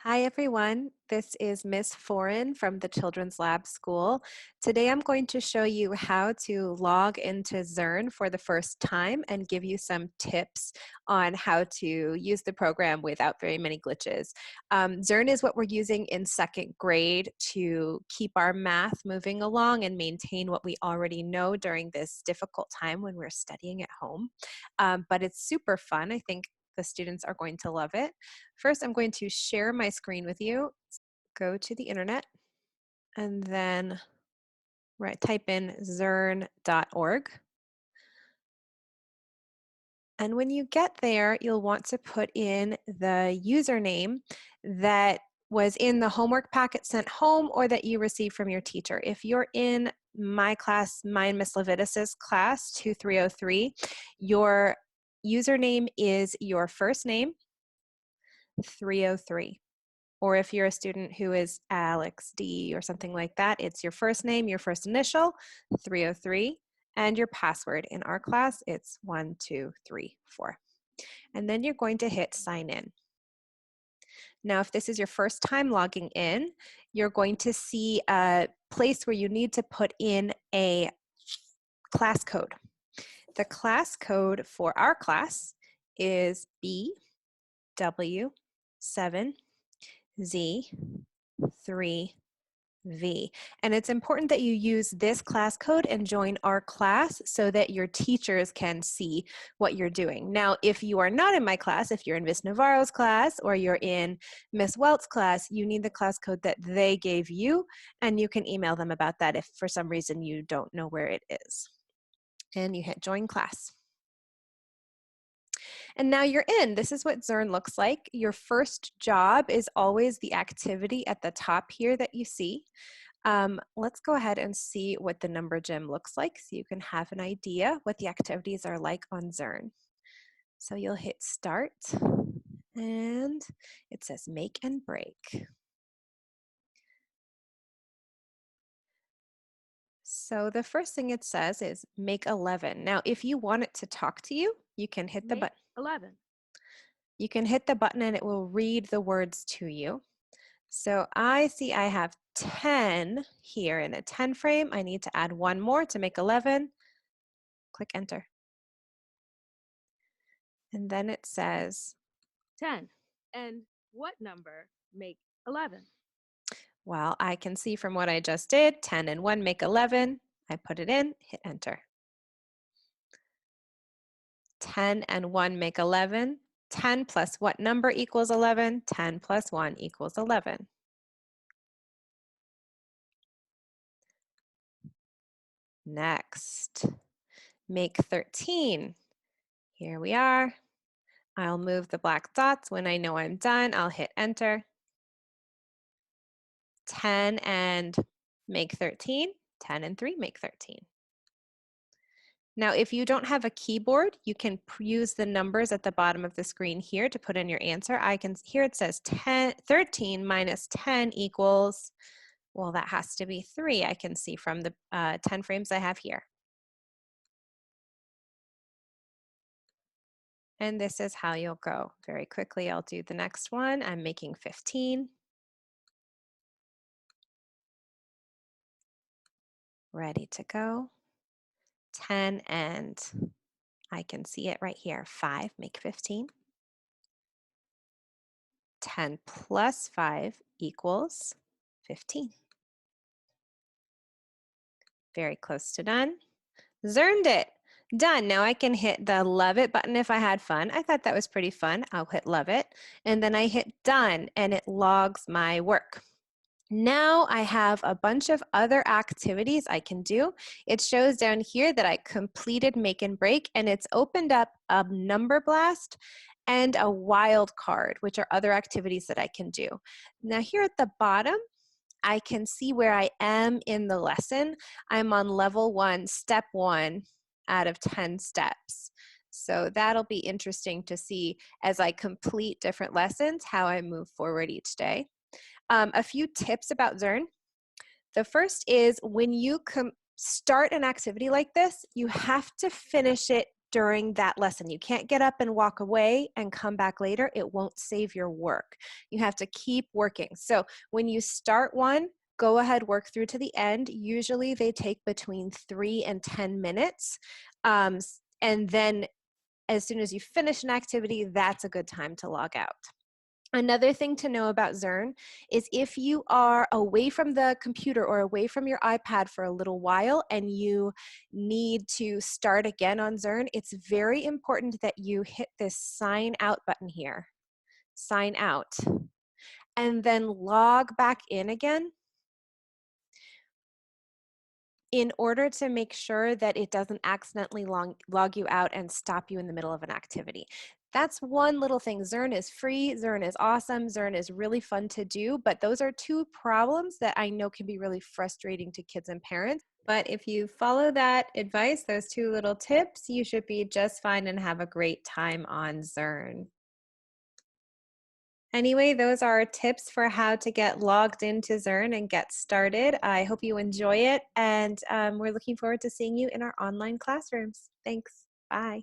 Hi everyone, this is Miss Foreign from the Children's Lab School. Today I'm going to show you how to log into Zearn for the first time and give you some tips on how to use the program without very many glitches. Zearn is what we're using in second grade to keep our math moving along and maintain what we already know during this difficult time when we're studying at home. But it's super fun. I think the students are going to love it. First, I'm going to share my screen with you. Go to the internet and then type in zearn.org. And when you get there, you'll want to put in the username that was in the homework packet sent home or that you received from your teacher. If you're in my class, mine Miss Levitus's class 2303, your username is your first name, 303. Or if you're a student who is Alex D or something like that, it's your first name, your first initial, 303, and your password. In our class, it's 1234. And then you're going to hit sign in. Now, if this is your first time logging in, you're going to see a place where you need to put in a class code. The class code for our class is BW7Z3V. And it's important that you use this class code and join our class so that your teachers can see what you're doing. Now, if you are not in my class, if you're in Miss Navarro's class or you're in Miss Welt's class, you need the class code that they gave you, and you can email them about that if for some reason you don't know where it is. And you hit join class. And now you're in. This is what Zearn looks like. Your first job is always the activity at the top here that you see. Let's go ahead and see what the number gym looks like so you can have an idea what the activities are like on Zearn. So you'll hit start and it says make and break. So the first thing it says is make 11. Now, if you want it to talk to you, you can hit the button. 11. You can hit the button and it will read the words to you. So I see I have 10 here in a 10 frame. I need to add one more to make 11. Click enter. And then it says 10. And what number make 11? Well, I can see from what I just did, 10 and 1 make 11. I put it in, hit enter. 10 and 1 make 11. 10 plus what number equals 11? 10 plus 1 equals 11. Next, make 13. Here we are. I'll move the black dots. When I know I'm done, I'll hit enter. 10 and make 13. 10 and 3 make 13. Now, if you don't have a keyboard, you can use the numbers at the bottom of the screen here to put in your answer. Here it says 13 minus 10 equals, well, that has to be 3, I can see from the 10 frames I have here. And this is how you'll go. Very quickly, I'll do the next one. I'm making 15. Ready to go. 10 and I can see it right here. 5 make 15. 10 plus 5 equals 15. Very close to done. Zearned it. Done. Now I can hit the love it button if I had fun. I thought that was pretty fun. I'll hit love it. And then I hit done and it logs my work. Now I have a bunch of other activities I can do. It shows down here that I completed make and break, and it's opened up a number blast and a wild card, which are other activities that I can do. Now here at the bottom, I can see where I am in the lesson. I'm on level 1, step 1 out of 10 steps. So that'll be interesting to see as I complete different lessons, how I move forward each day. A few tips about Zearn. The first is when you start an activity like this, you have to finish it during that lesson. You can't get up and walk away and come back later. It won't save your work. You have to keep working. So when you start one, go ahead, work through to the end. Usually they take between 3 and 10 minutes. And then as soon as you finish an activity, that's a good time to log out. Another thing to know about Zearn is if you are away from the computer or away from your iPad for a little while and you need to start again on Zearn, it's very important that you hit this sign out button here. Sign out. And then log back in again in order to make sure that it doesn't accidentally log you out and stop you in the middle of an activity. That's one little thing. Zearn is free, Zearn is awesome, Zearn is really fun to do, but those are two problems that I know can be really frustrating to kids and parents. But if you follow that advice, those two little tips, you should be just fine and have a great time on Zearn. Anyway, those are tips for how to get logged into Zearn and get started. I hope you enjoy it, and we're looking forward to seeing you in our online classrooms. Thanks. Bye.